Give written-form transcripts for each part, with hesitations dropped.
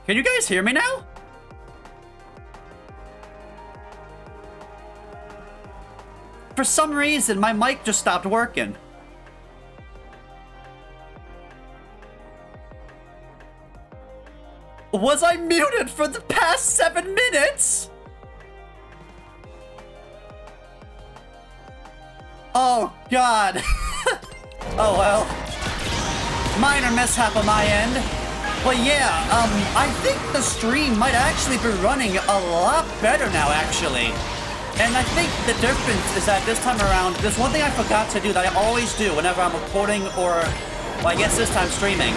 Can you guys hear me now? For some reason, my mic just stopped working. Was I muted for the past 7 minutes? Oh, God. Oh, well. Minor mishap on my end. But yeah, I think the stream might actually be running a lot better now, actually. And I think the difference is that this time around, there's one thing I forgot to do that I always do whenever I'm recording or, well, I guess this time streaming.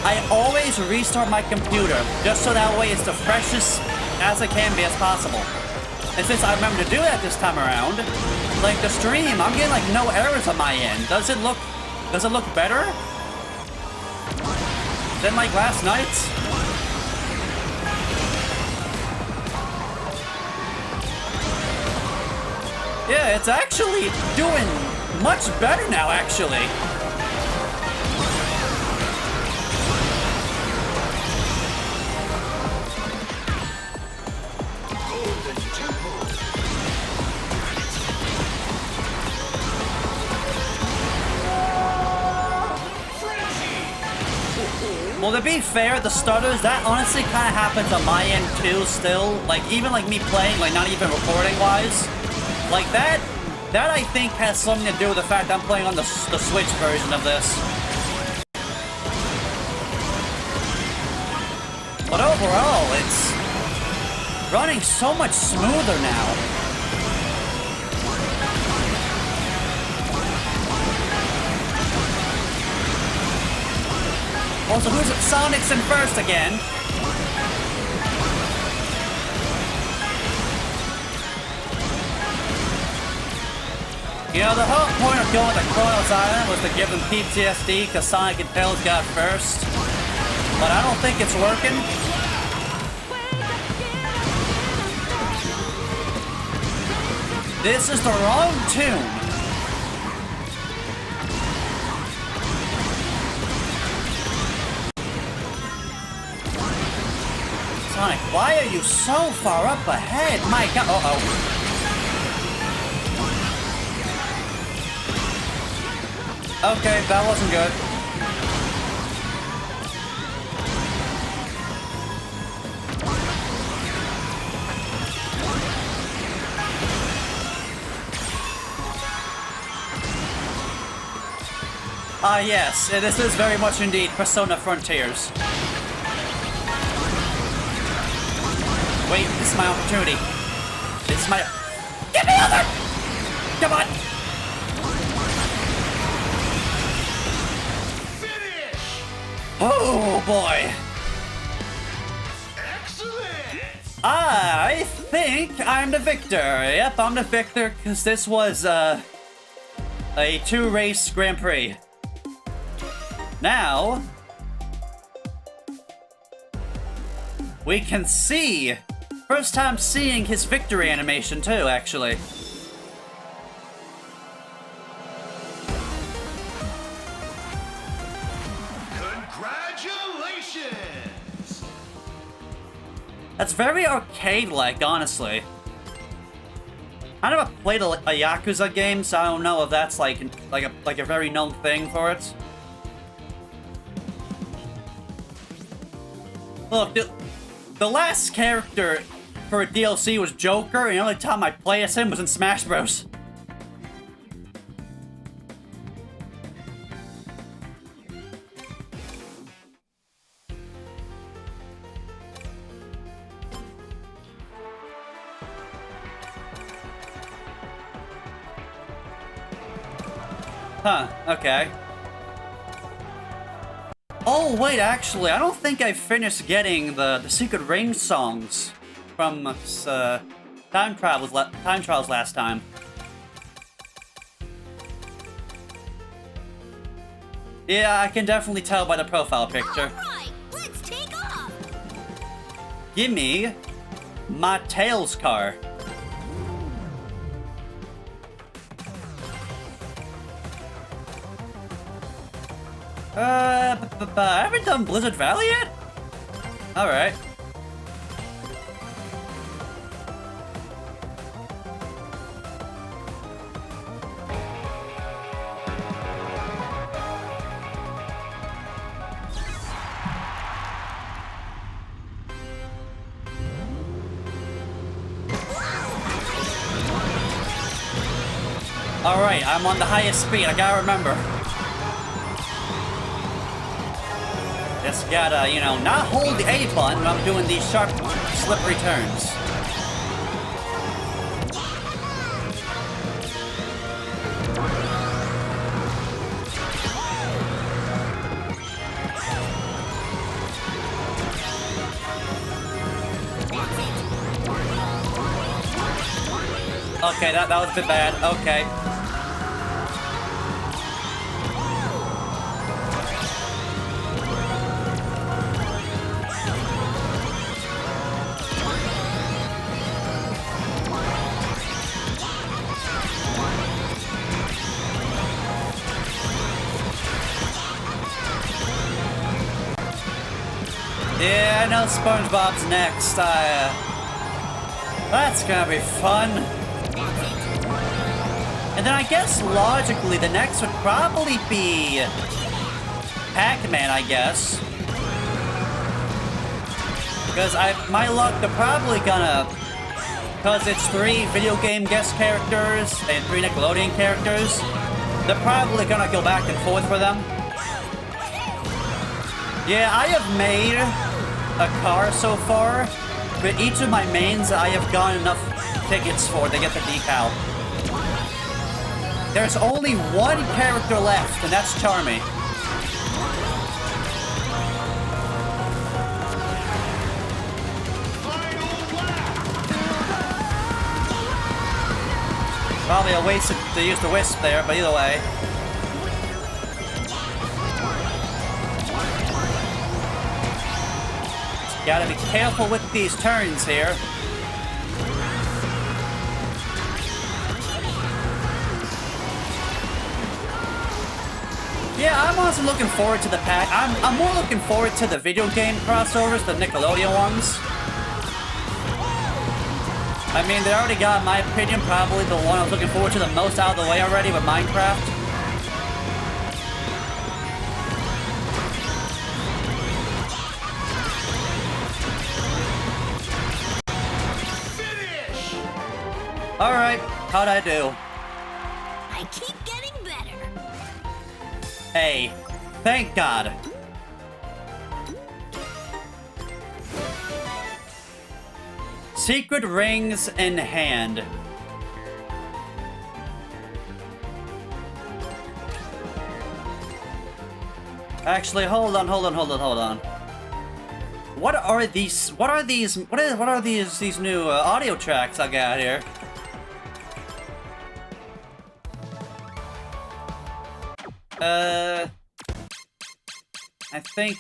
I always restart my computer, just so that way it's the freshest as it can be as possible. And since I remember to do that this time around, like the stream, I'm getting like no errors on my end. Does it look better than like last night's? Yeah, it's actually doing much better now, actually. Well, to be fair, the stutters, that honestly kind of happens on my end too, still. Like, even like me playing, like not even recording-wise. Like that I think has something to do with the fact I'm playing on the Switch version of this. But overall, it's running so much smoother now. Also, who's Sonic's in first again? You know, the whole point of going to Chronos Island was to give them PTSD because Sonic and Tails got first. But I don't think it's working. This is the wrong tune. Sonic, why are you so far up ahead? My God. Uh-oh. Okay, that wasn't good. Yes, this is very much indeed Persona Frontiers. Wait, this is my opportunity. This is my... Get me over! Come on! Finish! Oh, boy. Excellent! I think I'm the victor. Yep, I'm the victor, because this was, a 2-race Grand Prix. Now... we can see! First time seeing his victory animation, too, actually. Congratulations! That's very arcade-like, honestly. I never played a Yakuza game, so I don't know if that's like a very known thing for it. Look, the last character for a DLC was Joker, and the only time I played as him was in Smash Bros. Huh, okay. Oh, wait, actually, I don't think I finished getting the Secret Ring songs from Time Trials last time. Yeah, I can definitely tell by the profile picture. Alright, let's take off! Gimme my Tails car. I haven't done Blizzard Valley yet? Alright. Alright, I'm on the highest speed, I gotta remember. Just gotta, you know, not hold the A button when I'm doing these sharp, slippery turns. Okay, that was a bit bad. Okay. Yeah, I know SpongeBob's next. That's gonna be fun. And then I guess logically the next would probably be Pac-Man, I guess. Because my luck, they're probably gonna, because it's 3 video game guest characters and 3 Nickelodeon characters, they're probably gonna go back and forth for them. Yeah, I have made a car so far, but each of my mains I have gotten enough tickets for to get the decal. There's only 1 character left, and that's Charmy. Probably a waste to use the Wisp there, but either way. Just gotta be careful with these turns here. Yeah, I'm honestly looking forward to the pack. I'm more looking forward to the video game crossovers, the Nickelodeon ones. I mean, they already got, in my opinion, probably the one I was looking forward to the most out of the way already with Minecraft. Finish! Alright, how'd I do? I keep getting better. Hey, thank God. Secret rings in hand. Actually, hold on. What are these new audio tracks I got here? I think.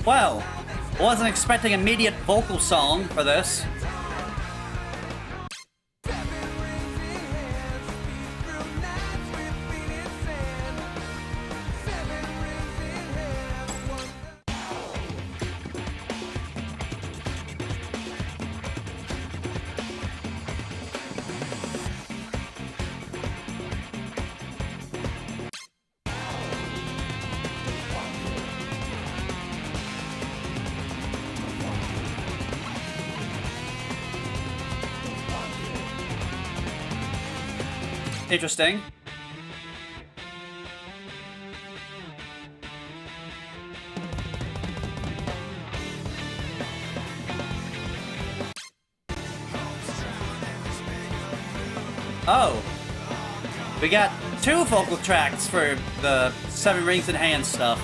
Well, wasn't expecting immediate vocal song for this. Interesting. Oh. We got 2 vocal tracks for the 7 rings in hand stuff.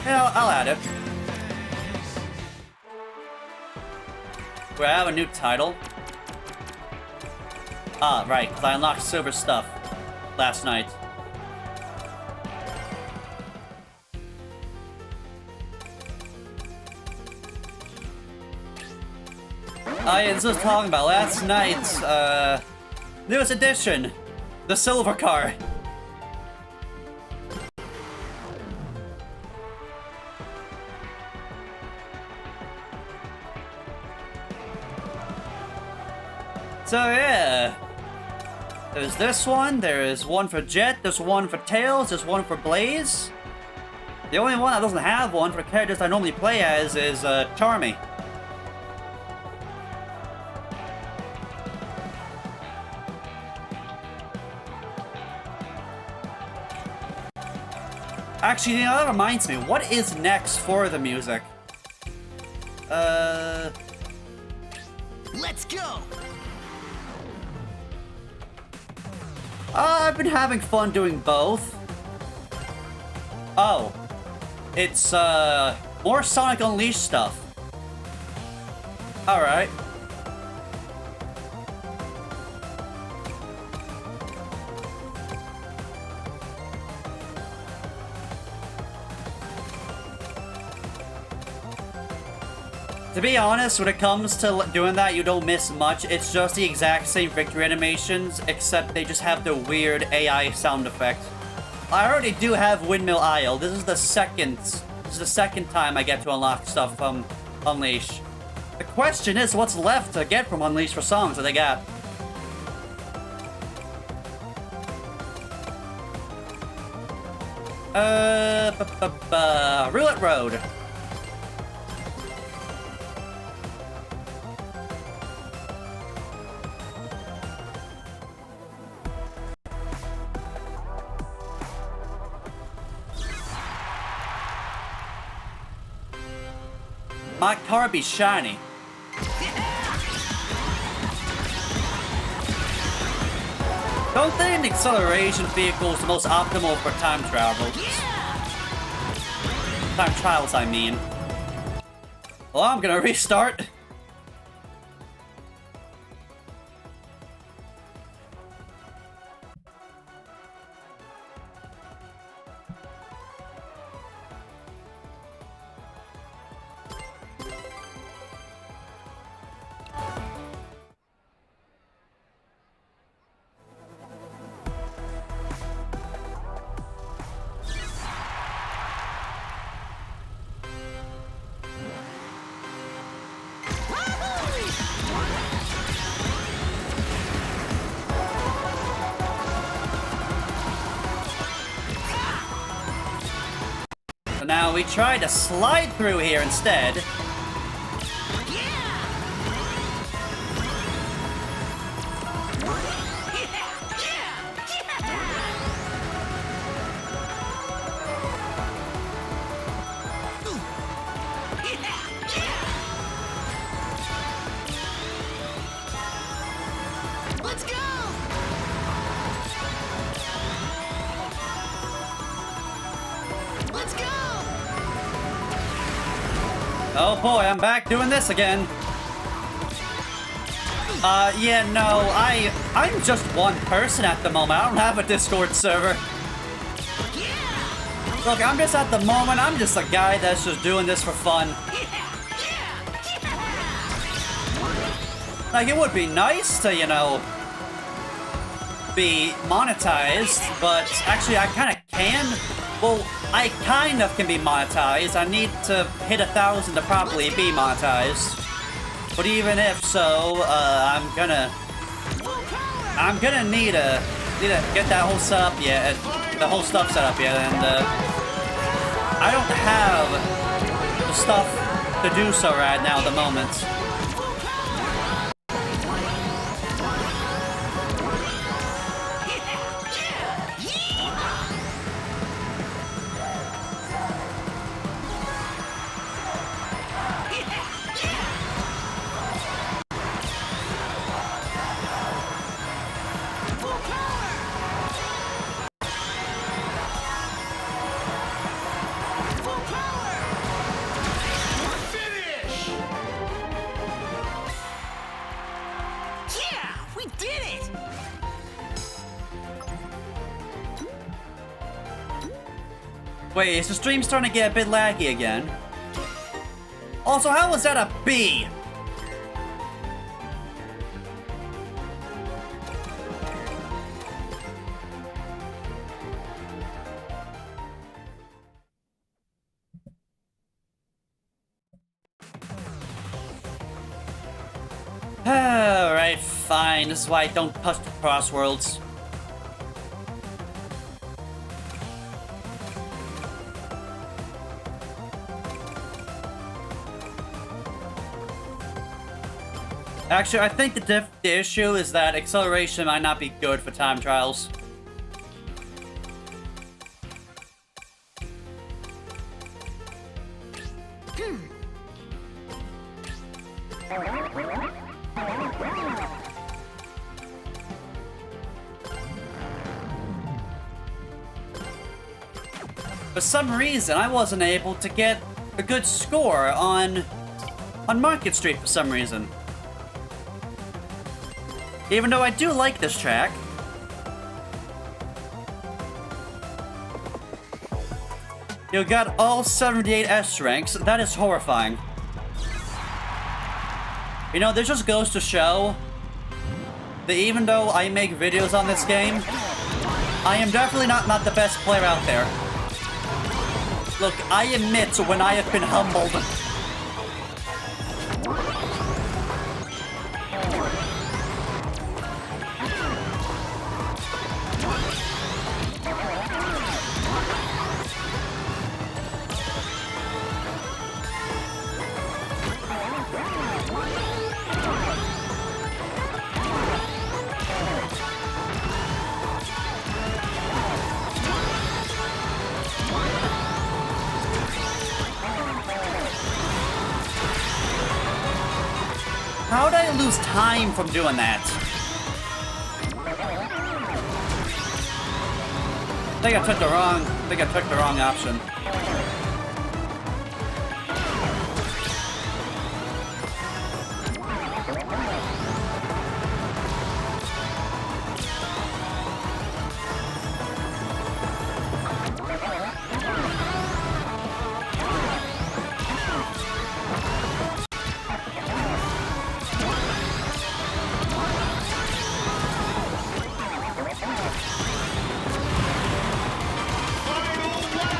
Yeah, I'll add it. We have a new title. Ah, right, because I unlocked silver stuff last night. I was just talking about last night's, newest edition, the silver car. So yeah, there's this one, there's one for Jet, there's one for Tails, there's one for Blaze. The only one that doesn't have one for characters I normally play as is Charmy. Actually, you know, that reminds me, what is next for the music? Let's go. I've been having fun doing both. Oh. It's, more Sonic Unleashed stuff. Alright. To be honest, when it comes to doing that, you don't miss much. It's just the exact same victory animations, except they just have the weird AI sound effect. I already do have Windmill Isle. This is the second time I get to unlock stuff from Unleash. The question is, what's left to get from Unleash for songs that they got? Roulette Road. My car be shiny. Don't think an acceleration vehicle is the most optimal for time travel. Time trials, I mean. Well, I'm gonna restart. So now we try to slide through here instead. Let's go. Let's go. Oh boy, I'm back doing this again. Yeah, no, I'm just one person at the moment. I don't have a Discord server. Look, I'm just at the moment, I'm just a guy that's just doing this for fun. Like, it would be nice to, you know, be monetized, but actually I kind of can. Well, I kind of can be monetized. I need to hit 1,000 to properly be monetized. But even if so, I'm gonna need to get that whole setup yet, the whole stuff set up yet, and I don't have the stuff to do so right now at the moment. Wait, is the stream starting to get a bit laggy again? Also, how was that a B? Alright, fine. This is why I don't touch the Crossworlds. Actually, I think the issue is that acceleration might not be good for time trials. For some reason, I wasn't able to get a good score on Market Street for some reason. Even though I do like this track. You got all 78 S ranks. That is horrifying. You know, this just goes to show that even though I make videos on this game, I am definitely not the best player out there. Look, I admit when I have been humbled. How did I lose time from doing that? I think I took the wrong option.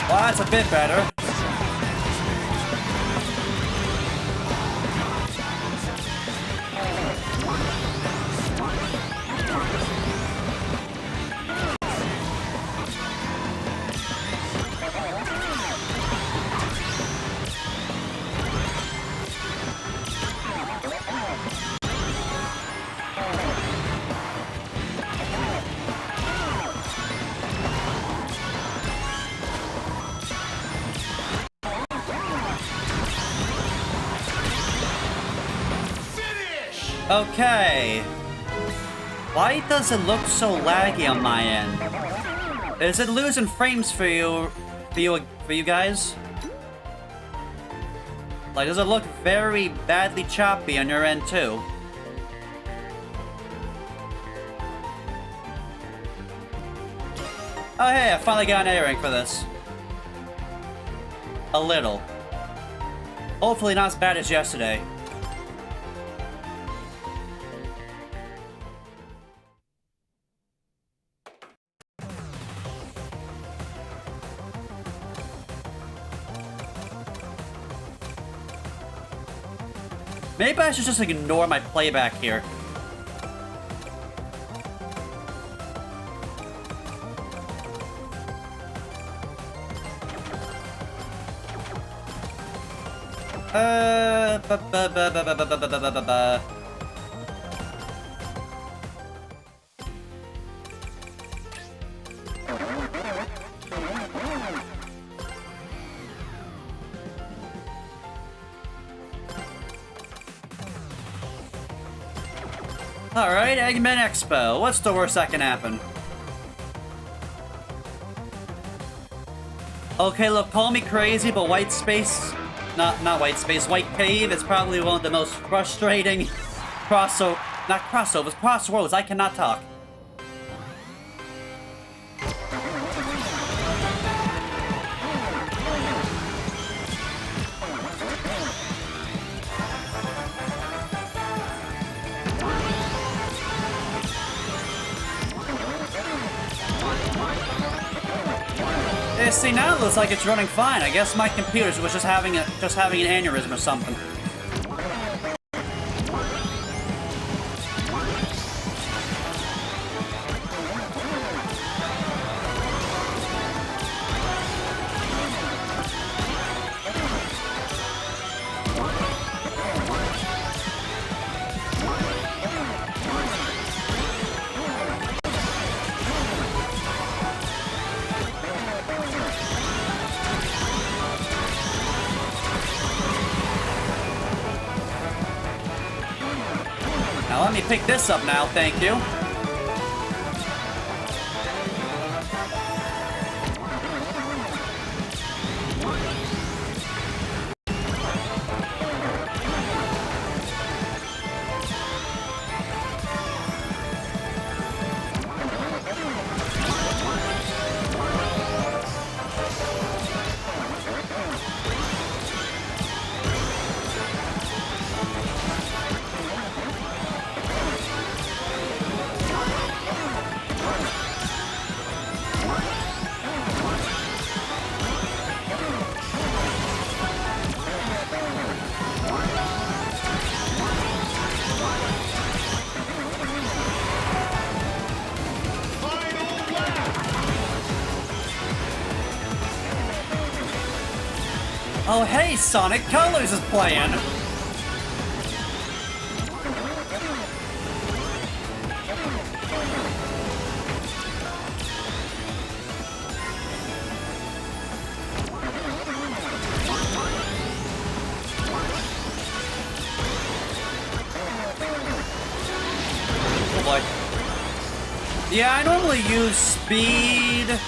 Well, that's a bit better. Okay. Why does it look so laggy on my end? Is it losing frames for you guys? Like, does it look very badly choppy on your end too? Oh hey, I finally got an A rank for this. A little. Hopefully not as bad as yesterday. Maybe I should just ignore my playback here. Alright, Eggman Expo. What's the worst that can happen? Okay, look, call me crazy, but White Space... Not White Space, White Cave is probably one of the most frustrating crossroads. I cannot talk. See, now it looks like it's running fine. I guess my computer was just having an aneurysm or something. let me pick this up now, thank you. Oh, hey, Sonic Colors is playing. Oh boy. Yeah, I normally use speed.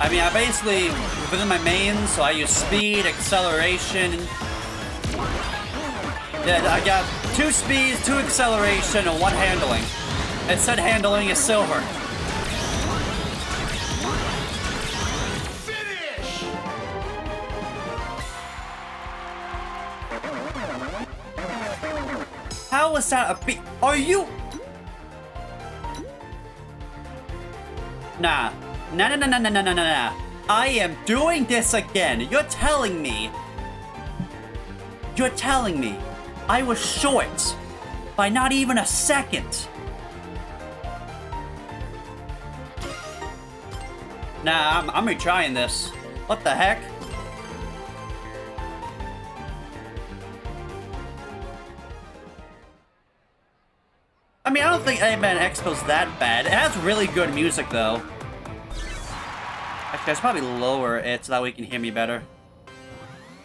I mean, I basically, within my mains, so I use speed, acceleration. Yeah, I got 2 speeds, 2 acceleration, and 1 handling. It said handling is silver. Finish! How is that a beat? Are you? Nah. Nah. I am doing this again. You're telling me I was short by not even a second. Nah, I'm retrying this. What the heck? I mean, I don't think Eggman Expo's that bad. It has really good music, though. Actually, I should probably lower it so that way you can hear me better.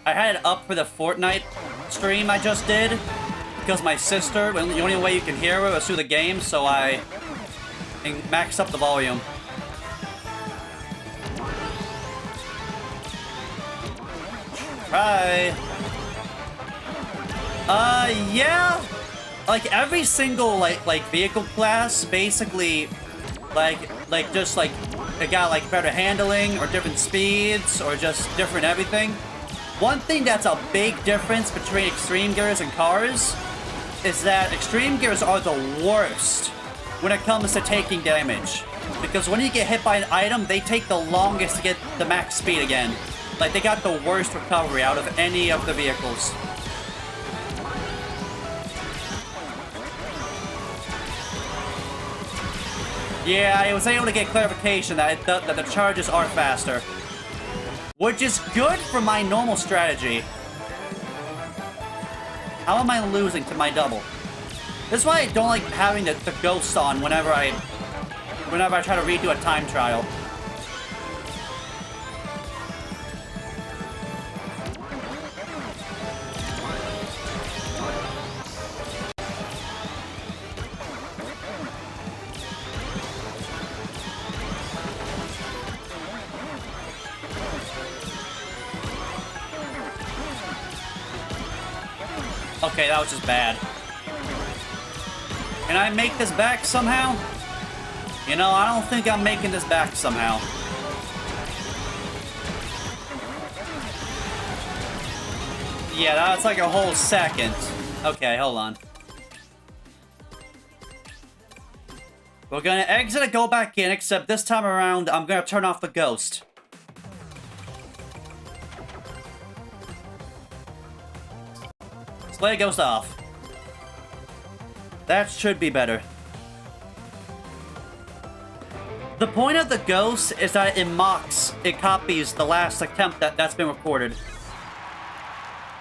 I had it up for the Fortnite stream I just did because my sister, the only way you can hear her was through the game, so I maxed up the volume. Try. Yeah. Like every single like vehicle class, basically, just like it got like better handling or different speeds or just different everything. One thing that's a big difference between Extreme Gears and cars is that Extreme Gears are the worst when it comes to taking damage. Because when you get hit by an item, they take the longest to get the max speed again. Like, they got the worst recovery out of any of the vehicles. Yeah, I was able to get clarification that the charges are faster. Which is good for my normal strategy. How am I losing to my double? This is why I don't like having the ghost on whenever I try to redo a time trial. Okay, that was just bad. Can I make this back somehow? You know, I don't think I'm making this back somehow. Yeah, that's like a whole second. Okay, hold on. We're gonna exit and go back in, except this time around, I'm gonna turn off the ghost. Slay goes off. That should be better. The point of the ghost is that it copies the last attempt that's been recorded.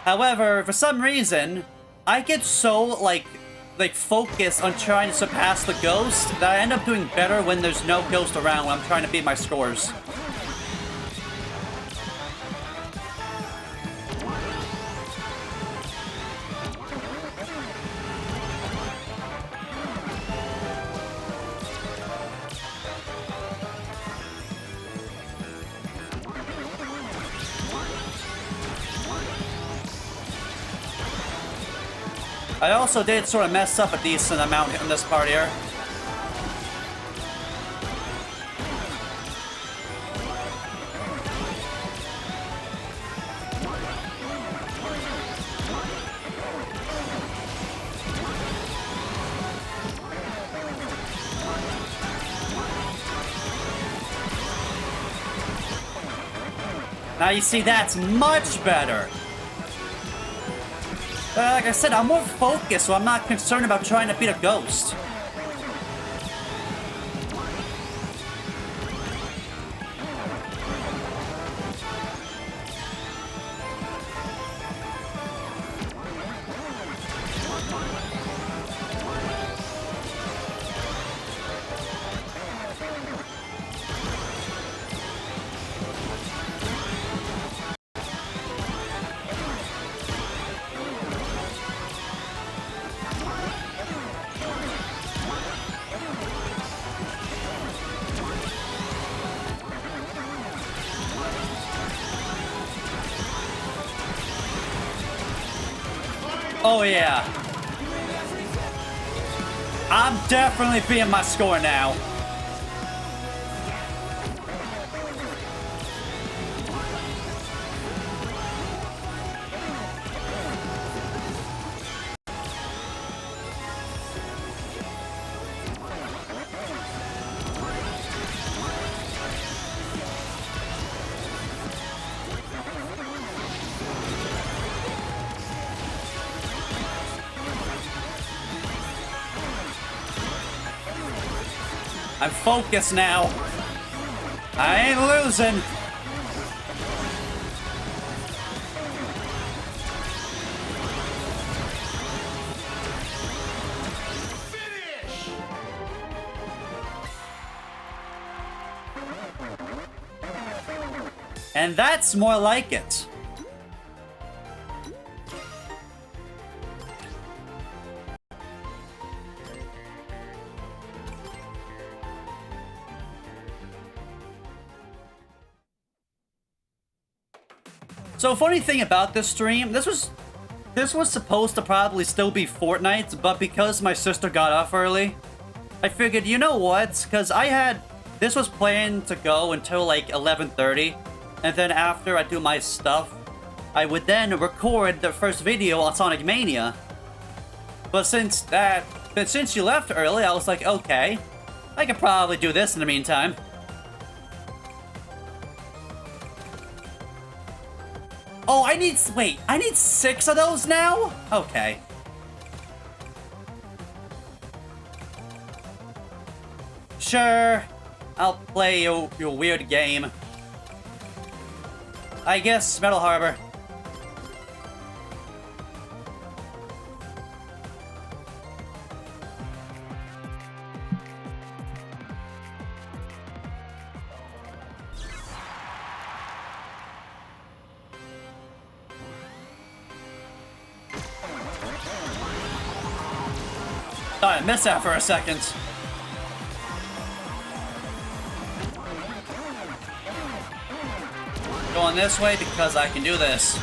However, for some reason, I get so, like focused on trying to surpass the ghost that I end up doing better when there's no ghost around when I'm trying to beat my scores. I also did sort of mess up a decent amount in this part here. Now you see, that's much better. Like I said, I'm more focused, so I'm not concerned about trying to beat a ghost. Oh yeah. I'm definitely beating my score now. I'm focused now. I ain't losing. And that's more like it. So funny thing about this stream, this was supposed to probably still be Fortnite, but because my sister got off early, I figured, you know what? Because this was planned to go until like 11:30, and then after I do my stuff, I would then record the first video on Sonic Mania. But since she left early, I was like, okay, I could probably do this in the meantime. Oh, I need 6 of those now? Okay. Sure, I'll play your weird game. I guess Metal Harbor. Thought I missed that for a second. Going this way because I can do this.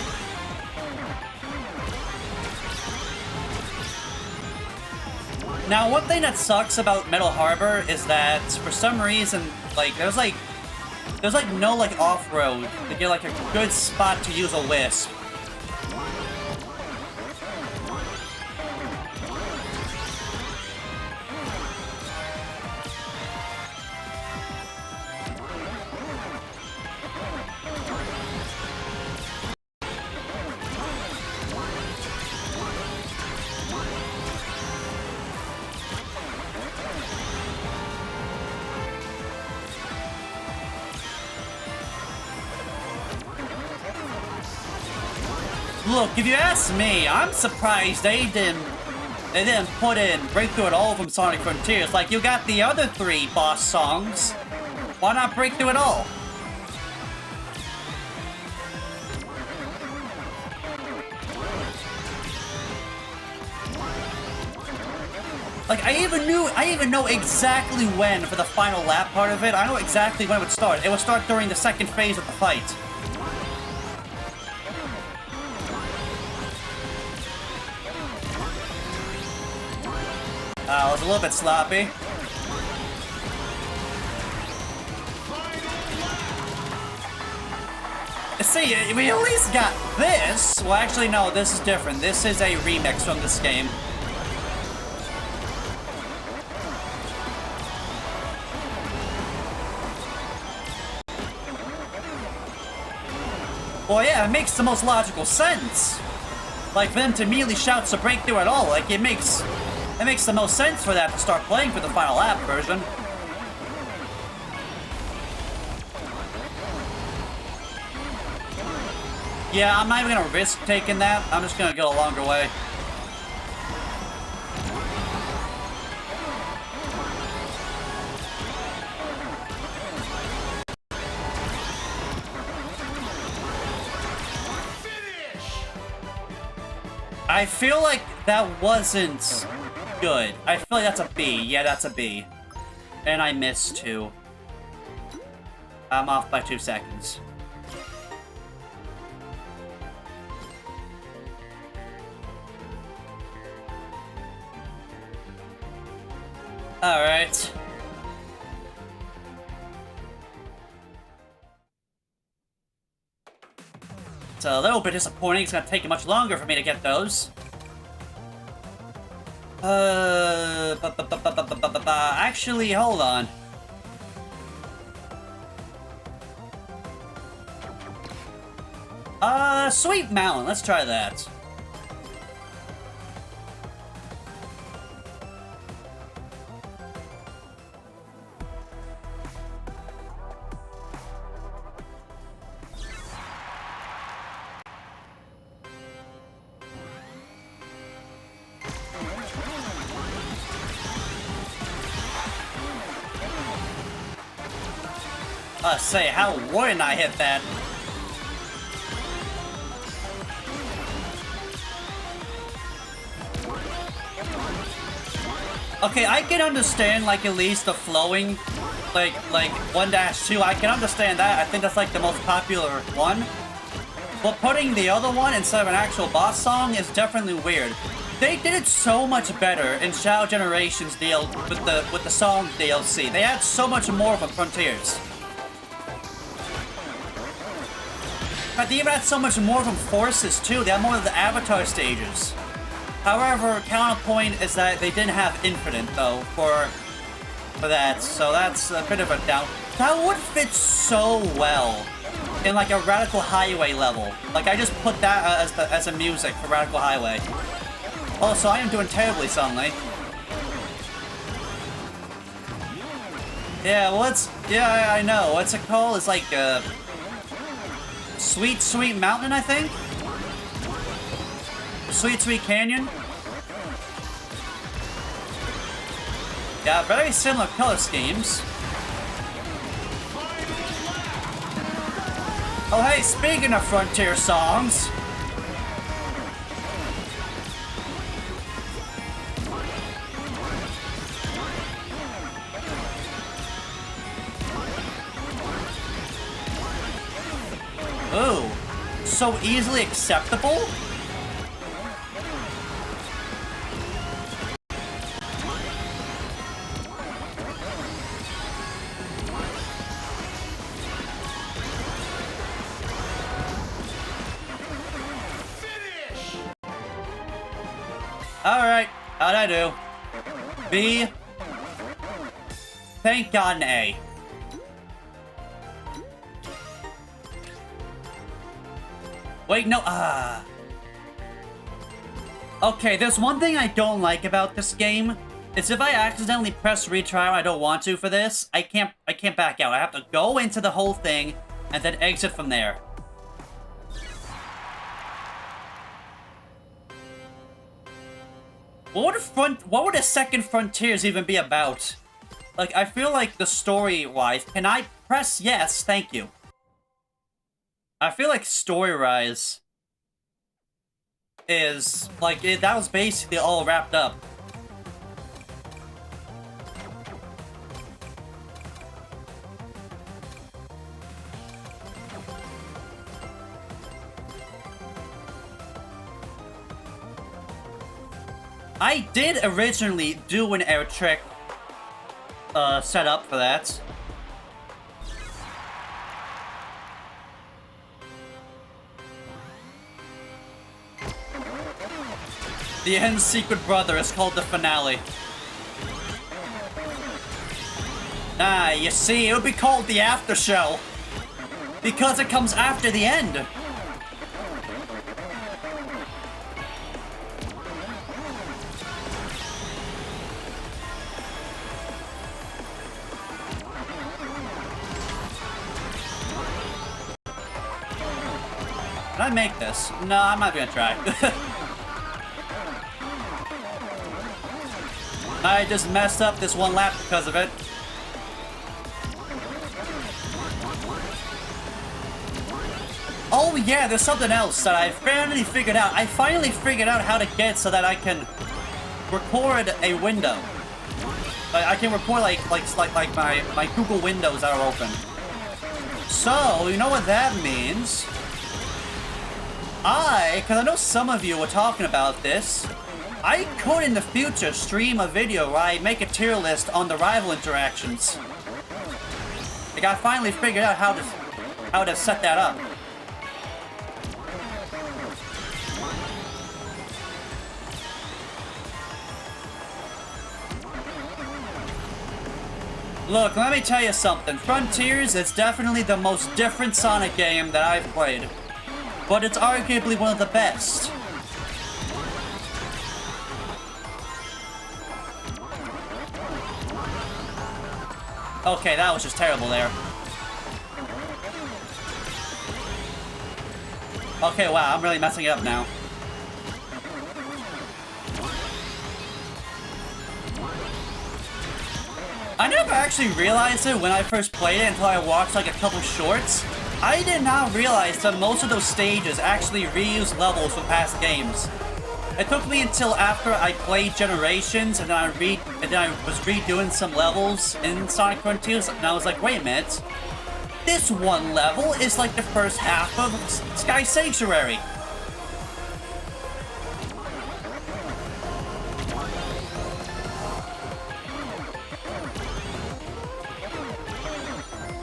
Now, one thing that sucks about Metal Harbor is that for some reason, like, there's no like off-road to get like a good spot to use a Wisp. Look, if you ask me, I'm surprised they didn't put in Breakthrough at all from Sonic Frontiers. Like, you got the other 3 boss songs. Why not Breakthrough at all? Like, I even know exactly when for the final lap part of it. I know exactly when it would start. It would start during the second phase of the fight. It was a little bit sloppy. See, we at least got this. Well, actually, no, this is different. This is a remix from this game. Well, yeah, it makes the most logical sense. Like, for them to immediately shout to breakthrough at all, like, it makes the most sense for that to start playing for the final lap version. Yeah, I'm not even gonna risk taking that. I'm just gonna go a longer way. I feel like that wasn't good. I feel like that's a B. Yeah, that's a B. And I missed 2. I'm off by 2 seconds. Alright. It's a little bit disappointing. It's gonna take much longer for me to get those. Actually, hold on. Sweet Mountain. Let's try that. Say, how wouldn't I hit that? Okay, I can understand, like, at least the flowing, like 1-2, I can understand that. I think that's, like, the most popular one. But putting the other one instead of an actual boss song is definitely weird. They did it so much better in Shadow Generations deal with the song DLC. They had so much more of a Frontiers. But they even had so much more from Forces, too. They had more of the Avatar stages. However, counterpoint is that they didn't have Infinite, though, for that. So that's a bit of a down. That would fit so well in, like, a Radical Highway level. Like, I just put that as a music for Radical Highway. Also, I am doing terribly suddenly. Yeah, well, yeah, I know. What's it called? It's like, Sweet Sweet Mountain, I think? Sweet Sweet Canyon? Yeah, very similar color schemes. Oh hey, speaking of Frontier songs... Ooh, so easily acceptable? Alright, how'd I do? B. Thank God an A. Wait, no, Okay, there's one thing I don't like about this game. It's if I accidentally press retry when I don't want to for this, I can't back out. I have to go into the whole thing and then exit from there. What would a second Frontiers even be about? Like, I feel like the story-wise, can I press yes? Thank you. I feel like story-wise is, like, that was basically all wrapped up. I did originally do an air trick set up for that. The end secret brother is called the finale. Ah, you see, it would be called the after show. Because it comes after the end. Can I make this? No, I'm not gonna try. I just messed up this one lap because of it. Oh yeah, there's something else that I finally figured out. I finally figured out how to get so that I can record a window. I can record like my Google windows that are open. So, you know what that means? Because I know some of you were talking about this, I could in the future stream a video where I make a tier list on the rival interactions. Like I finally figured out how to set that up. Look, let me tell you something. Frontiers is definitely the most different Sonic game that I've played. But it's arguably one of the best. Okay, that was just terrible there. Okay, wow, I'm really messing it up now. I never actually realized it when I first played it until I watched like a couple shorts. I did not realize that most of those stages actually reuse levels from past games. It took me until after I played Generations and then I was redoing some levels in Sonic Frontiers, and I was like, wait a minute. This one level is like the first half of Sky Sanctuary.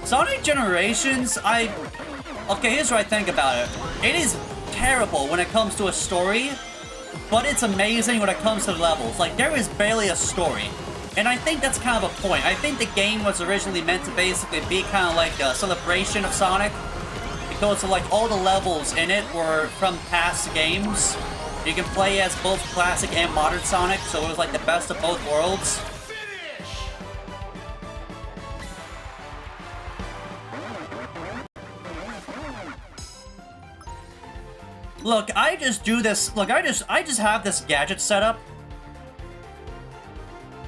Sonic Generations, okay, here's what I think about it. It is terrible when it comes to a story, but it's amazing when it comes to the levels. Like, there is barely a story. And I think that's kind of a point. I think the game was originally meant to basically be kind of like a celebration of Sonic, because of, like, all the levels in it were from past games. You can play as both classic and modern Sonic, so it was like the best of both worlds. Look, I just do this. Look, I just have this gadget set up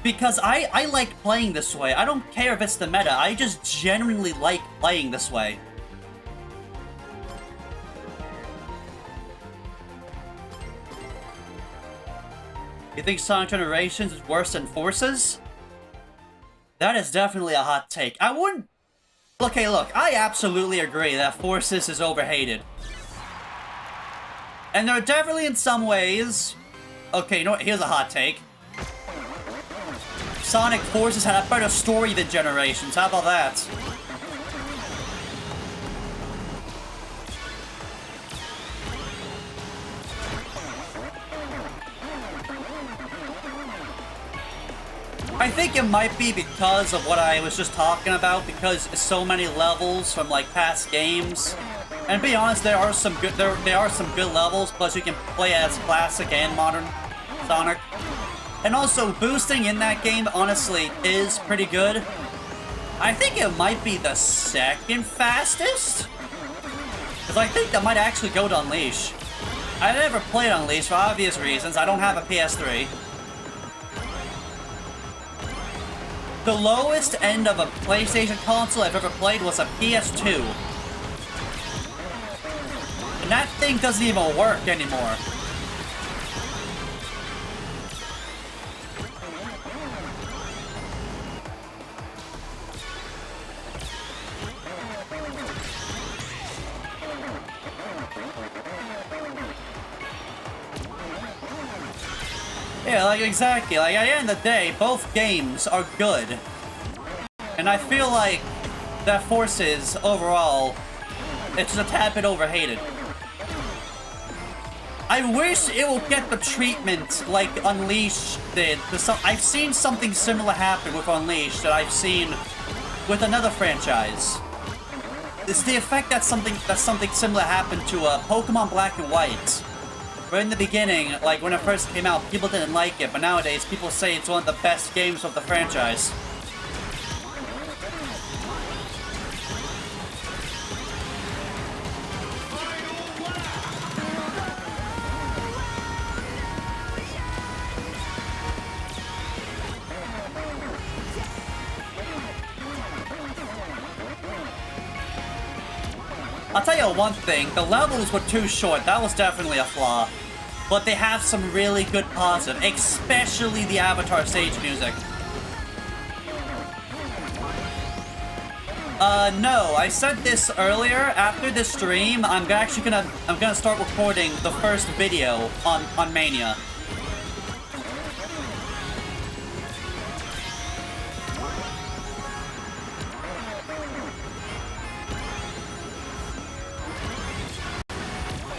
because I like playing this way. I don't care if it's the meta. I just genuinely like playing this way. You think Sonic Generations is worse than Forces? That is definitely a hot take. I wouldn't. Okay, look, I absolutely agree that Forces is overhated. And there are definitely in some ways... Okay, you know what? Here's a hot take. Sonic Forces had a better story than Generations. How about that? I think it might be because of what I was just talking about, because so many levels from like past games. And to be honest, there are some good levels, plus you can play as classic and modern Sonic. And also, boosting in that game, honestly, is pretty good. I think it might be the second fastest. Because I think that might actually go to Unleash. I never played Unleash for obvious reasons. I don't have a PS3. The lowest end of a PlayStation console I've ever played was a PS2. And that thing doesn't even work anymore. Yeah, like, exactly. Like, at the end of the day, both games are good. And I feel like that Forces, overall, it's just a tad bit overhated. I wish it will get the treatment like Unleashed did. I've seen something similar happen with Unleashed that I've seen with another franchise. It's the effect that something similar happened to Pokemon Black and White. Where in the beginning, like when it first came out, people didn't like it, but nowadays people say it's one of the best games of the franchise. I'll tell you one thing, the levels were too short, that was definitely a flaw. But they have some really good positive, especially the Avatar stage music. No, I said this earlier, after this stream, I'm gonna start recording the first video on Mania.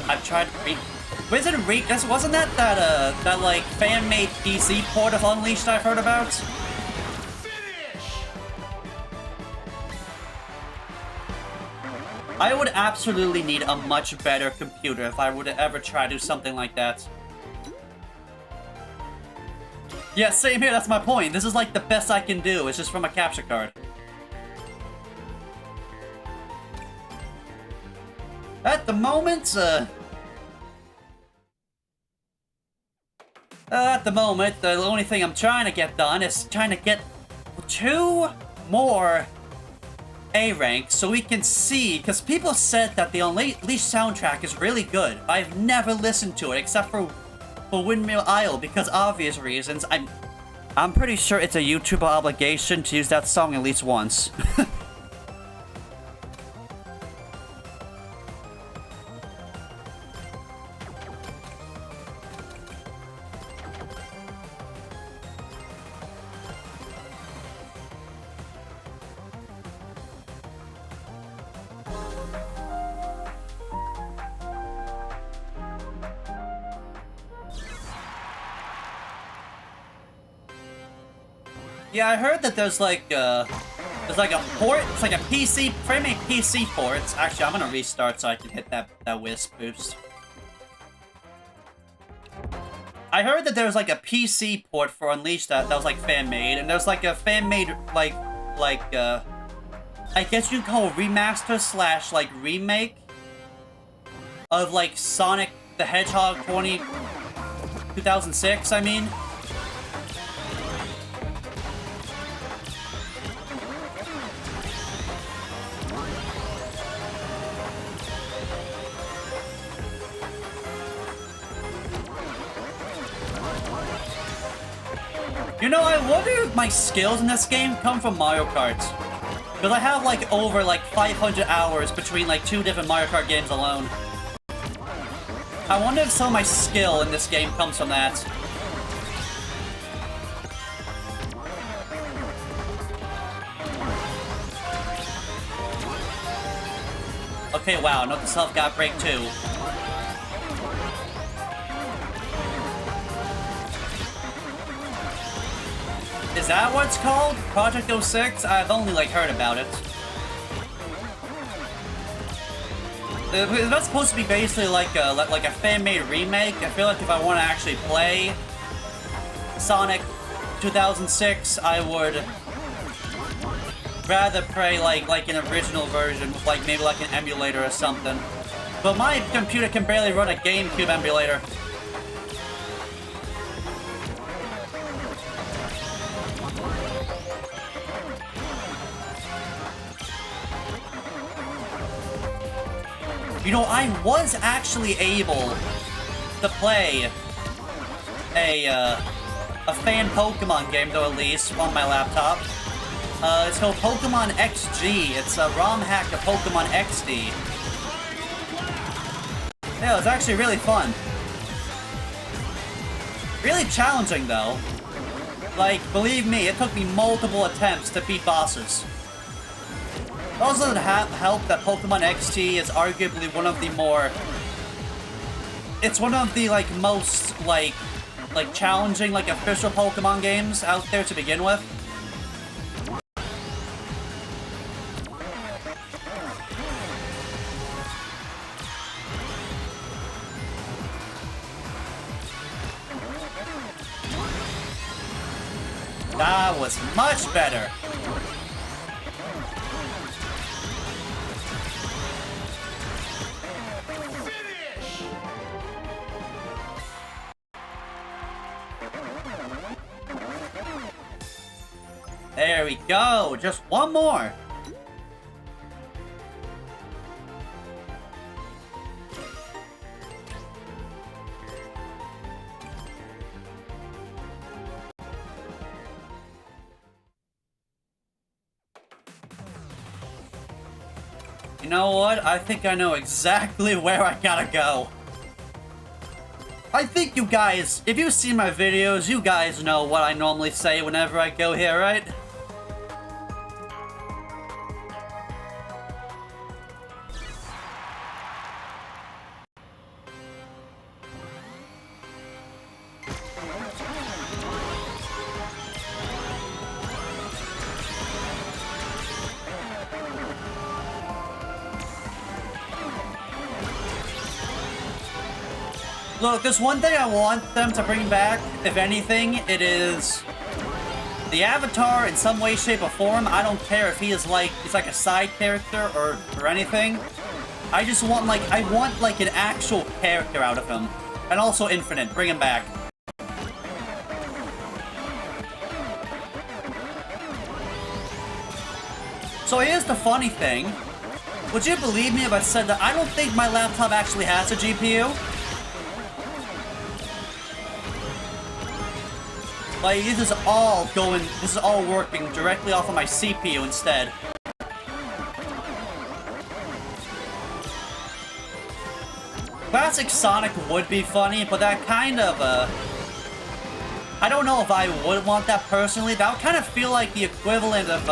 I've tried wasn't that like fan-made PC port of Unleashed I've heard about? Finish! I would absolutely need a much better computer if I were to ever try to do something like that. Yeah, same here, that's my point. This is like the best I can do, it's just from a capture card. At the moment, the only thing I'm trying to get done is trying to get 2 more A ranks so we can see, because people said that the Unleashed soundtrack is really good. I've never listened to it except for Windmill Isle because obvious reasons. I'm pretty sure it's a YouTuber obligation to use that song at least once. Yeah, I heard that there's like a port. It's like a PC, frame-made PC port. Actually, I'm gonna restart so I can hit that Wisp boost. I heard that there was like a PC port for Unleashed that was like fan-made, and there's like a fan-made like I guess you'd call a remaster slash like remake of like Sonic the Hedgehog 2006. I mean. You know, I wonder if my skills in this game come from Mario Kart. Because I have like over like 500 hours between like 2 different Mario Kart games alone. I wonder if some of my skill in this game comes from that. Okay, wow, note the self got break too. Is that what it's called? Project 06? I've only like heard about it. Is that supposed to be basically like a fan-made remake? I feel like if I want to actually play Sonic 2006, I would rather play like an original version with like maybe like an emulator or something. But my computer can barely run a GameCube emulator. You know, I was actually able to play a fan Pokemon game, though, at least, on my laptop. It's called Pokemon XG. It's a ROM hack of Pokemon XD. Yeah, it was actually really fun. Really challenging, though. Like, believe me, it took me multiple attempts to beat bosses. It also doesn't help that Pokemon XT is arguably one of the more... It's one of the, like, most, like challenging, like, official Pokemon games out there to begin with. That was much better. There we go. Just one more. You know what? I think I know exactly where I gotta go. I think you guys, if you see my videos, you guys know what I normally say whenever I go here, right? Look, there's one thing I want them to bring back, if anything, it is the Avatar in some way, shape, or form. I don't care if he's like a side character or anything. I just want I want like an actual character out of him. And also Infinite, bring him back. So here's the funny thing. Would you believe me if I said that I don't think my laptop actually has a GPU? Like, this is all working directly off of my CPU instead. Classic Sonic would be funny, but that kind of, I don't know if I would want that personally. That would kind of feel like the equivalent of,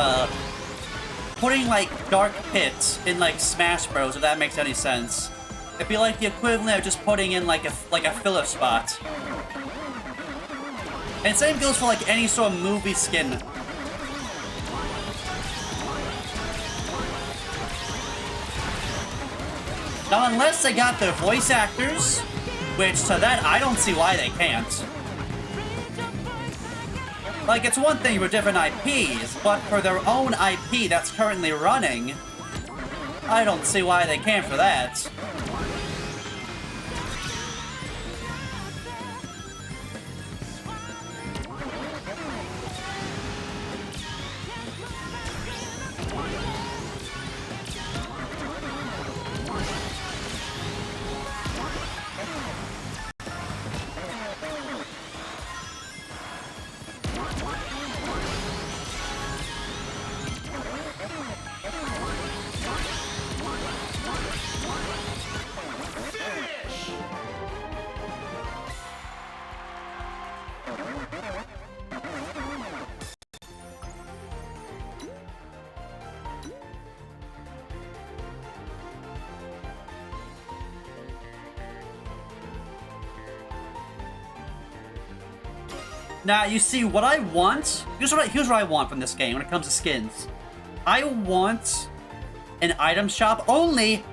putting, like, Dark Pits in, like, Smash Bros, if that makes any sense. It'd be like the equivalent of just putting in, like a filler spot. And same goes for, like, any sort of movie skin. Now, unless they got their voice actors, which, to that, I don't see why they can't. Like, it's one thing for different IPs, but for their own IP that's currently running, I don't see why they can't for that. Now, you see, what I want... Here's what I want from this game when it comes to skins. I want an item shop only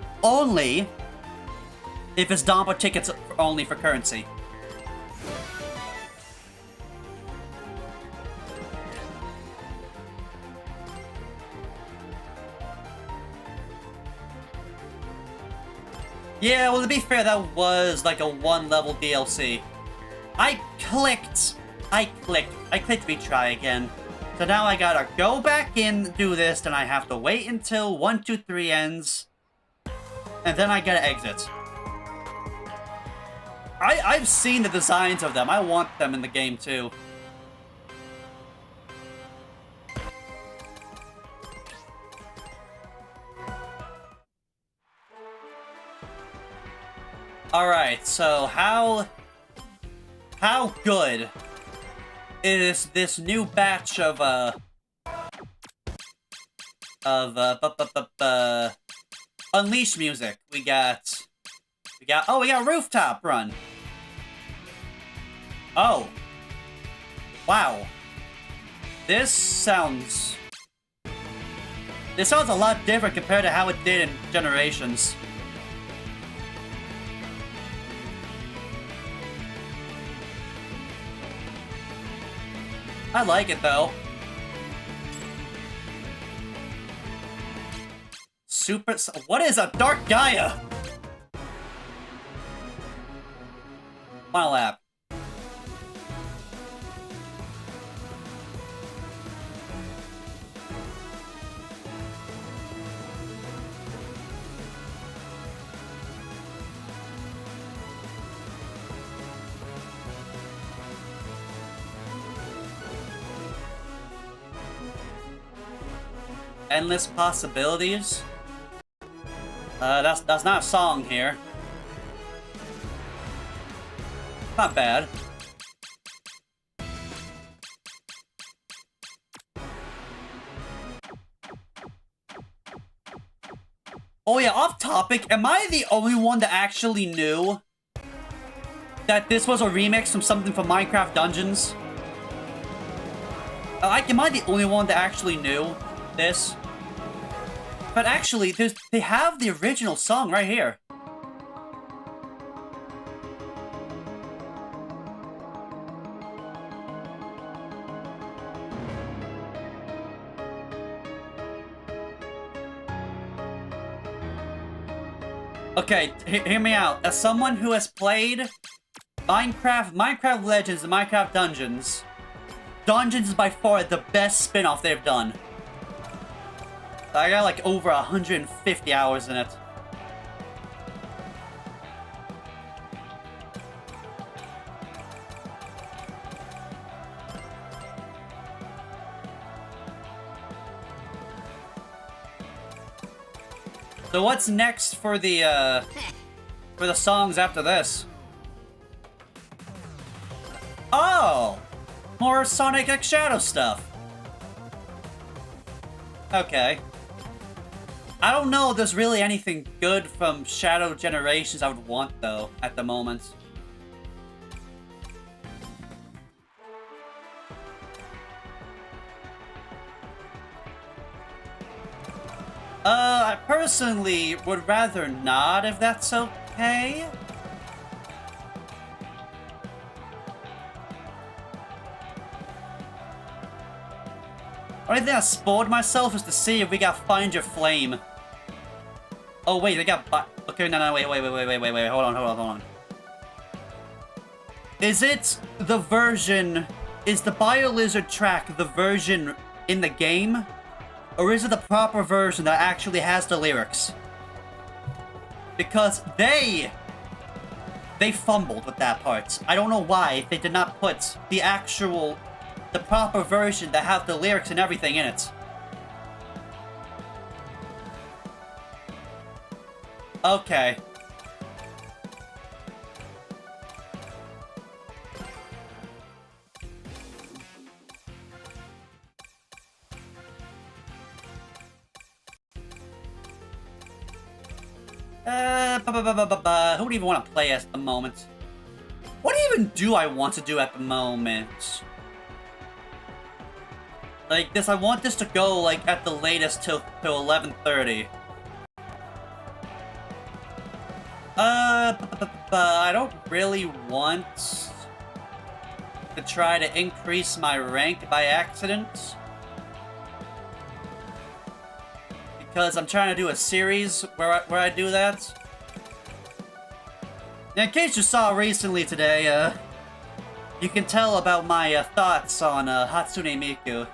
if it's Dompa tickets only for currency. Yeah, well, to be fair, that was like a one-level DLC. I clicked retry again. So now I gotta go back in, do this, then I have to wait until 1, 2, 3 ends. And then I gotta exit. I've seen the designs of them. I want them in the game too. Alright, so how how good is this new batch of Unleashed music. We got Rooftop Run. Oh. Wow. This sounds a lot different compared to how it did in Generations. I like it though. What is a Dark Gaia? Final lap. Endless possibilities. That's not a song here. Not bad. Oh yeah, off topic, am I the only one that actually knew that this was a remix from something from Minecraft Dungeons? Am I the only one that actually knew this? But actually, they have the original song right here. Okay, hear me out. As someone who has played Minecraft Legends, and Minecraft Dungeons, Dungeons is by far the best spin-off they've done. I got like over 150 hours in it. So what's next for the songs after this? Oh! More Sonic X Shadow stuff. Okay. I don't know if there's really anything good from Shadow Generations I would want, though, at the moment. I personally would rather not, if that's okay. Only thing I spoiled myself is to see if we got Find Your Flame. Oh wait, they got okay, no, wait, hold on. Is it the version, is the BioLizard track the version in the game? Or is it the proper version that actually has the lyrics? Because they fumbled with that part. I don't know why they did not put the proper version that have the lyrics and everything in it. Okay. Who would even want to play at the moment? What even do I want to do at the moment? Like this, I want this to go like at the latest till 11:30. I don't really want to try to increase my rank by accident. Because I'm trying to do a series where I do that. Now, in case you saw recently today, you can tell about my thoughts on Hatsune Miku.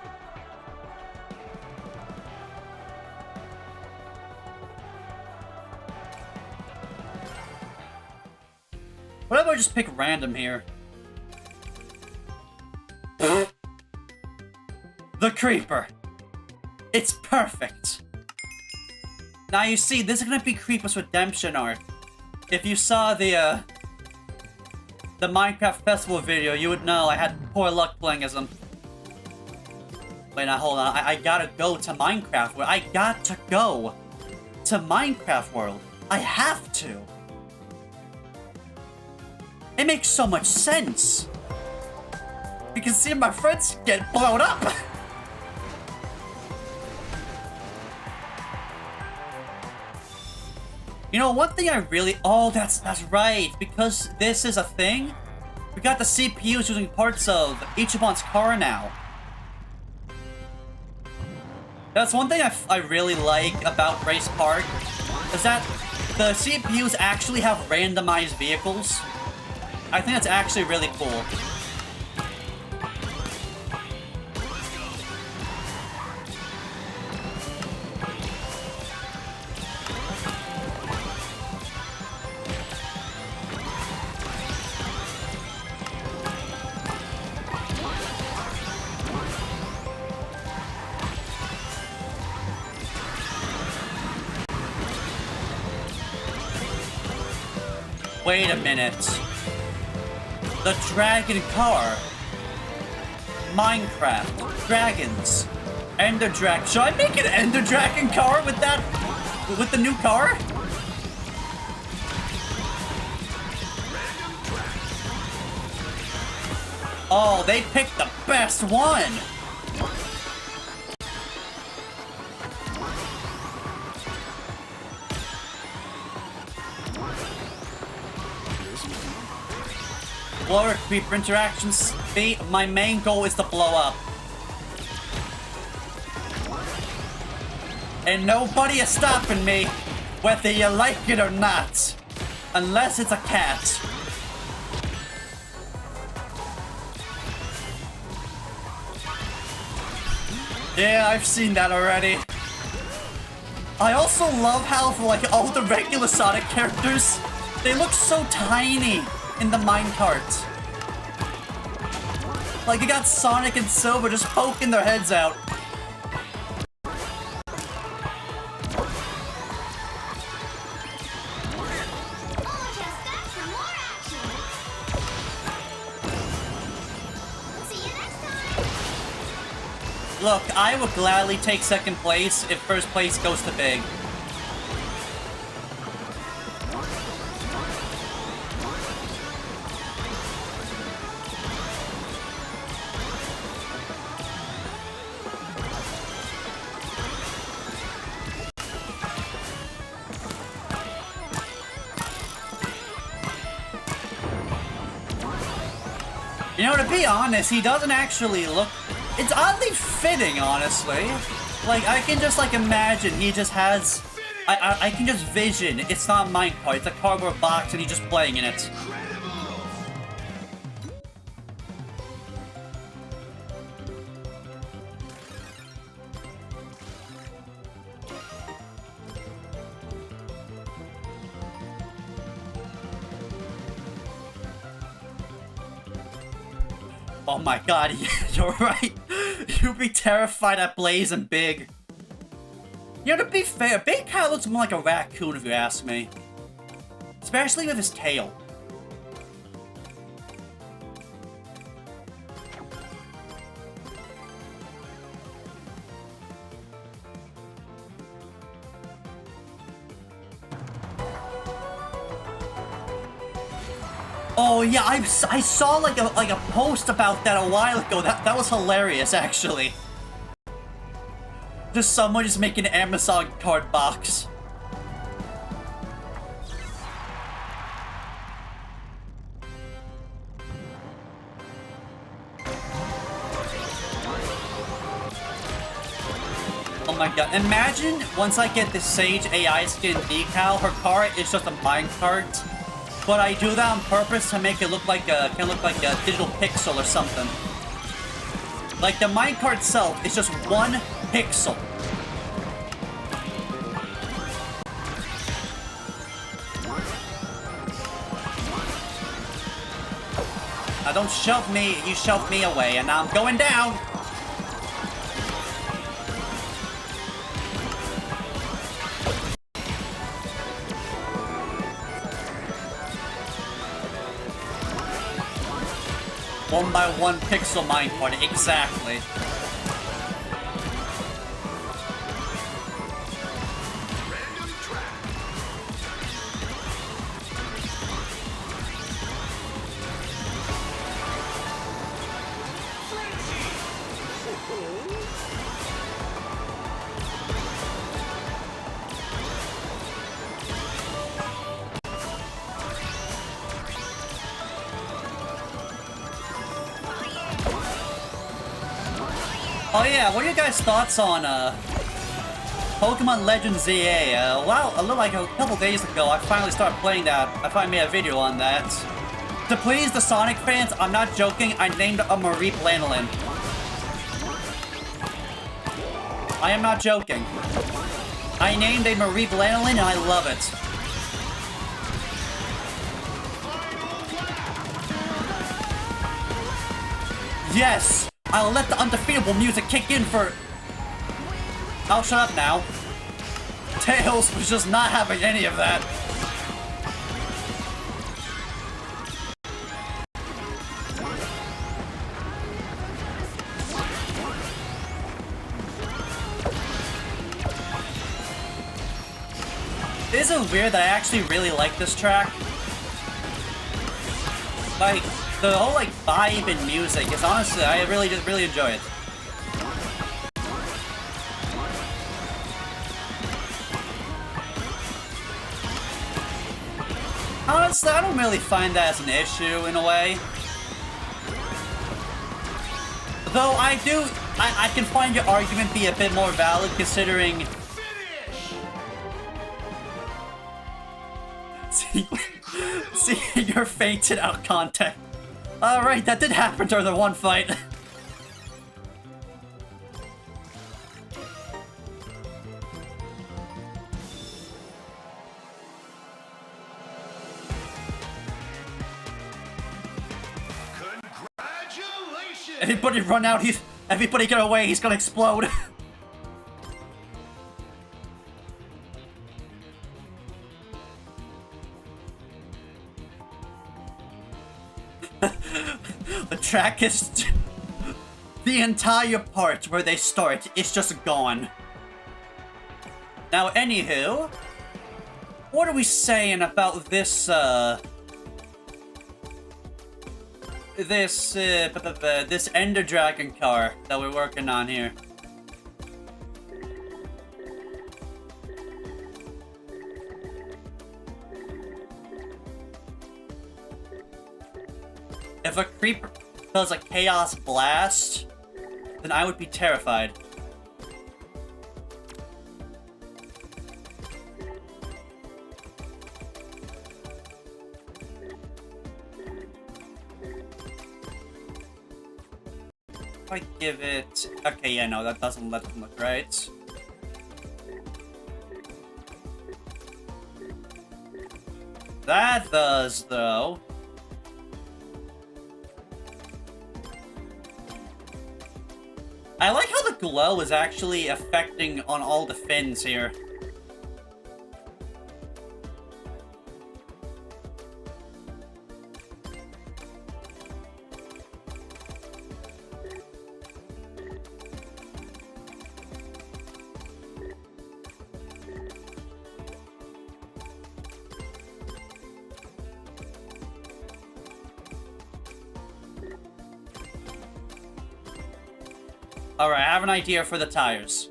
What if I just pick random here? The Creeper. It's perfect. Now you see, this is gonna be Creeper's redemption arc. If you saw the the Minecraft Festival video, you would know I had poor luck playing as him. Wait, now hold on. I gotta go to Minecraft World. I got to go to Minecraft World. I have to. It makes so much sense. Because seeing my friends get blown up. You know, one thing I really... Oh, that's right. Because this is a thing, we got the CPUs using parts of Ichiban's car now. That's one thing I really like about Race Park, is that the CPUs actually have randomized vehicles. I think that's actually really cool. Wait a minute. The dragon car. Minecraft. Dragons. Ender Dragon. Should I make an Ender Dragon car with that? With the new car? Oh, they picked the best one. Lower creeper interactions. My main goal is to blow up. And nobody is stopping me, whether you like it or not. Unless it's a cat. Yeah, I've seen that already. I also love how, for like all the regular Sonic characters, they look so tiny in the minecart. Like, you got Sonic and Silver just poking their heads out. Look, I would gladly take second place if first place goes to Big. You know, to be honest, he doesn't actually look... It's oddly fitting, honestly. Like, I can just, like, imagine he just has... I can just vision. It's not Minecraft. It's a cardboard box and he's just playing in it. Oh my god, you're right. You'd be terrified at Blaze and Big. You know, to be fair, Big kind of looks more like a raccoon if you ask me. Especially with his tail. Oh yeah, I saw like a post about that a while ago. That was hilarious, actually. Just someone just making an Amazon card box. Oh my god! Imagine once I get the Sage AI skin decal, her car is just a minecart. But I do that on purpose to make it look like a digital pixel or something. Like the minecart itself is just one pixel. Now don't shove me, you shoved me away, and now I'm going down. 1x1 pixel mine part, exactly. Random track. Oh yeah, what are your guys' thoughts on Pokemon Legends ZA? Well, a little like a couple days ago, I finally started playing that. I finally made a video on that. To please the Sonic fans, I'm not joking, I named a Marie Planolin. I am not joking. I named a Marie Planolin and I love it. Yes! I'll let the undefeatable music kick in for... Oh, shut up now. Tails was just not having any of that. Isn't it weird that I actually really like this track? Like, the whole, like, vibe and music is honestly, I really enjoy it. Honestly, I don't really find that as an issue, in a way. Though I can find your argument be a bit more valid, considering... Seeing your fainted out contact. Alright, that did happen during the one fight. Congratulations! Everybody run out, everybody get away, he's gonna explode. The track is... The entire part where they start is just gone. Now, anywho... What are we saying about this, this Ender Dragon car that we're working on here? If a creeper does a Chaos Blast, then I would be terrified. If I give it... Okay, yeah, no, that doesn't let them look right. That does, though. I like how the glow is actually affecting on all the fins here. Alright, I have an idea for the tires.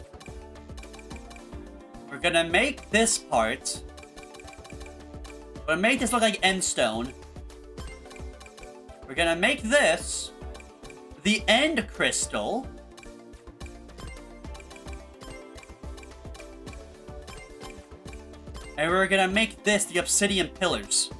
We're gonna make this part... We're gonna make this look like end stone. We're gonna make this the end crystal. And we're gonna make this the obsidian pillars.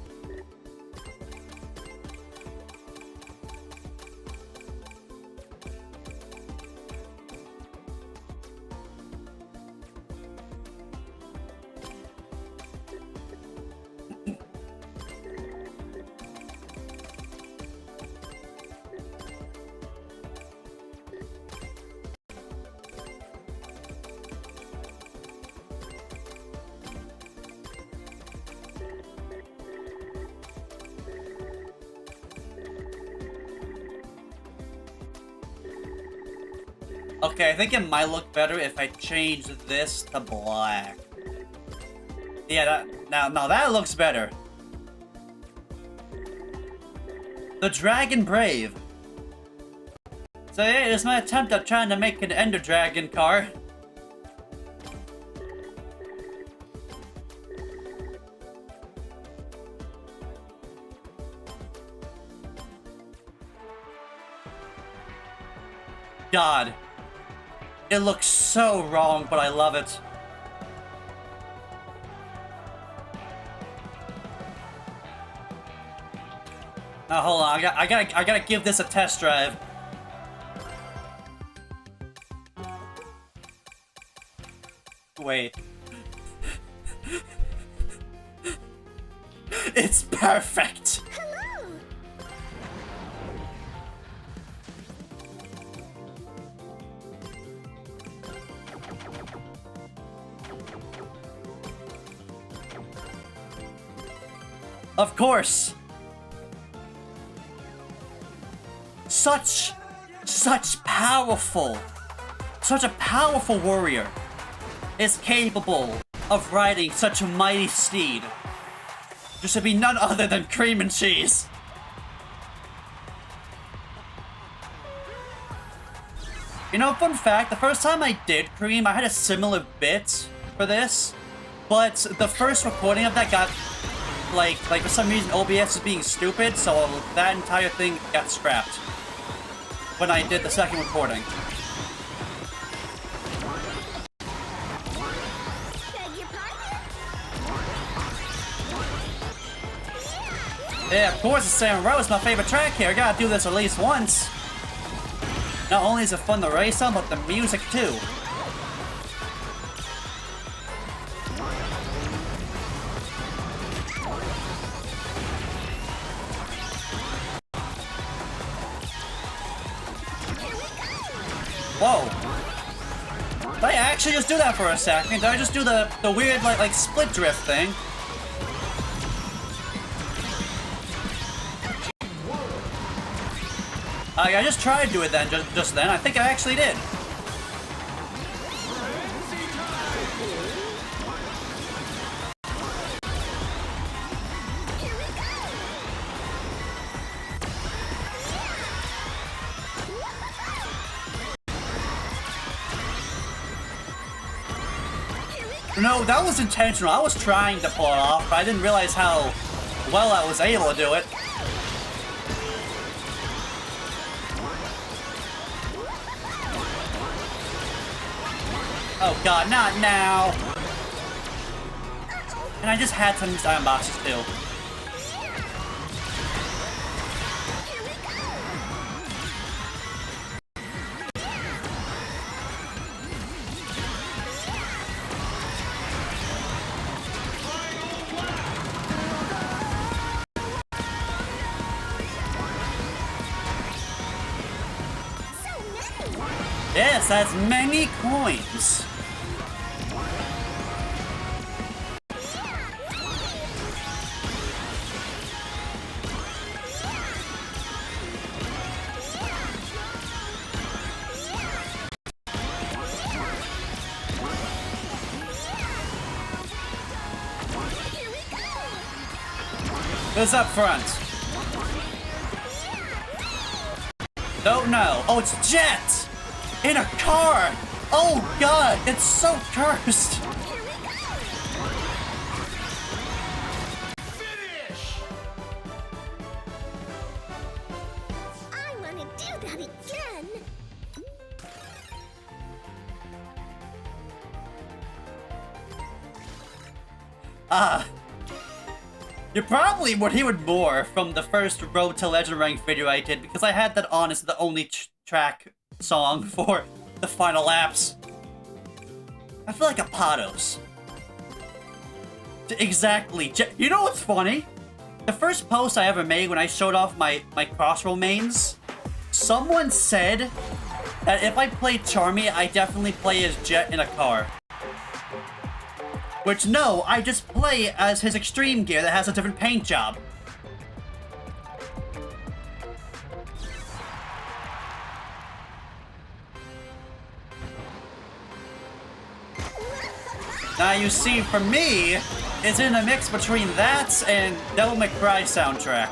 Okay, I think it might look better if I change this to black. Yeah, now that looks better. The Dragon Brave. So yeah, it's my attempt at trying to make an Ender Dragon car. God. It looks so wrong, but I love it. Now hold on, I gotta give this a test drive. Wait. It's perfect! Hello! Of course! Such a powerful warrior is capable of riding such a mighty steed. There should be none other than cream and cheese. You know, fun fact, the first time I did cream, I had a similar bit for this, but the first recording of that got, like for some reason OBS is being stupid, so that entire thing got scrapped when I did the second recording. Beg your pardon? Yeah, of course, it's Sam Rowe is my favorite track here. I gotta do this at least once. Not only is it fun to race on, but the music too. Whoa. Did I actually just do that for a second? Did I just do the weird like split drift thing? I just tried to do it then, just then. I think I actually did. No, that was intentional. I was trying to pull it off, but I didn't realize how well I was able to do it. Oh god, not now! And I just had some of these iron boxes too. Yes, that's many coins. Who's up front? Don't know. Oh, it's Jet! In a car! Oh god, it's so cursed! Finish! I want to do that again. You probably would hear it more from the first Road to Legend Rank video I did, because I had that on as the only track song for the final laps. I feel like a Patos. Exactly. You know what's funny? The first post I ever made when I showed off my Crossroad mains, someone said that if I played Charmy, I definitely play as Jet in a car. Which, no, I just play as his extreme gear that has a different paint job. Now you see, for me, it's in a mix between that and Devil May Cry soundtrack.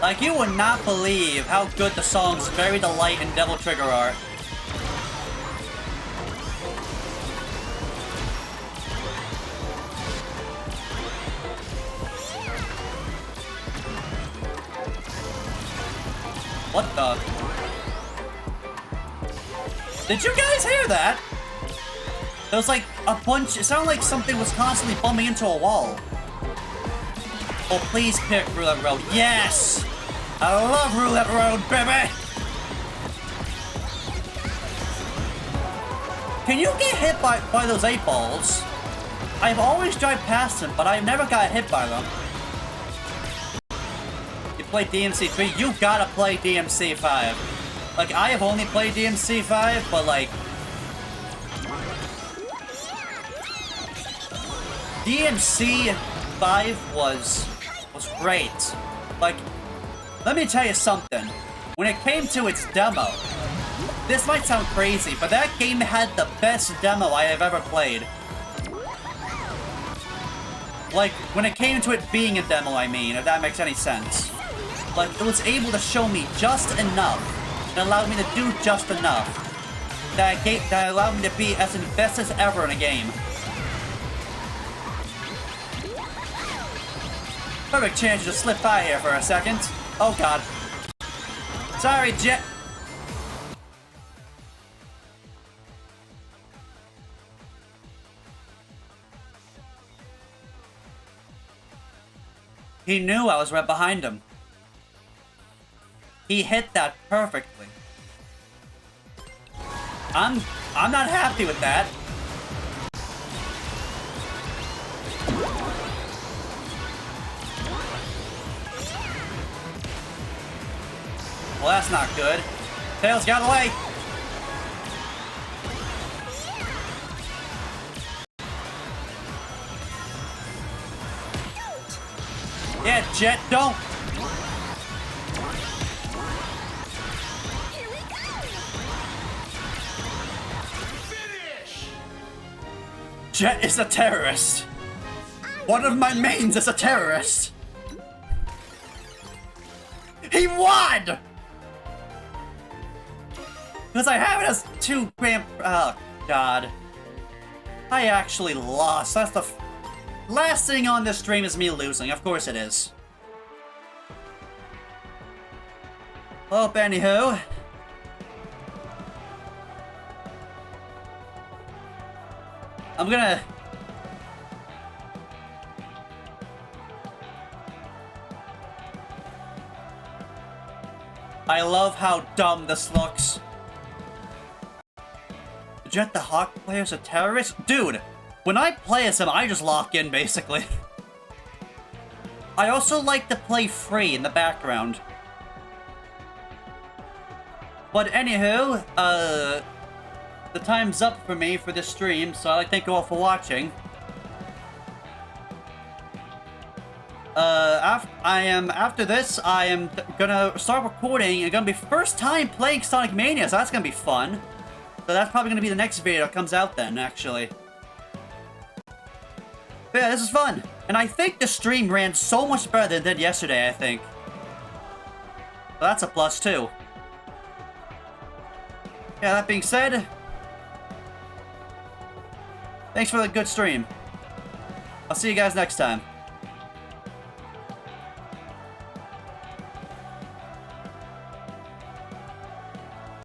Like, you would not believe how good the songs Very the Light and Devil Trigger are. What the? Did you guys hear that? There was like a bunch, it sounded like something was constantly bumping into a wall. Oh, please pick Roulette Road. Yes! I love Roulette Road, baby! Can you get hit by those 8 balls? I've always driven past them, but I've never got hit by them. You play DMC 3, you gotta play DMC 5. Like, I have only played DMC 5, but like... DMC 5 was great. Like, let me tell you something. When it came to its demo, this might sound crazy, but that game had the best demo I have ever played. Like, when it came to it being a demo, I mean, if that makes any sense. Like, it was able to show me just enough. It allowed me to do just enough. That allowed me to be as invested as ever in a game. Perfect chance to just slip by here for a second. Oh god. Sorry, Jet. He knew I was right behind him. He hit that perfectly. I'm not happy with that. Well, that's not good. Tails got away. Yeah, Jet, don't. Here we go. Finish! Jet is a terrorist. One of my mains is a terrorist. He won! Because I have it as 2 grand... Oh, God. I actually lost. That's the last thing on this stream is me losing. Of course it is. Well, anywho. I'm gonna... I love how dumb this looks. Jet the Hawk player's a terrorist? Dude, when I play as him, I just lock in, basically. I also like to play free in the background. But anywho, the time's up for me for this stream, so I'd like to thank you all for watching. After this, I am gonna start recording. It's gonna be first time playing Sonic Mania, so that's gonna be fun. So that's probably gonna be the next video that comes out then, actually. But yeah, this is fun. And I think the stream ran so much better than it did yesterday, I think. So that's a plus, too. Yeah, that being said, thanks for the good stream. I'll see you guys next time.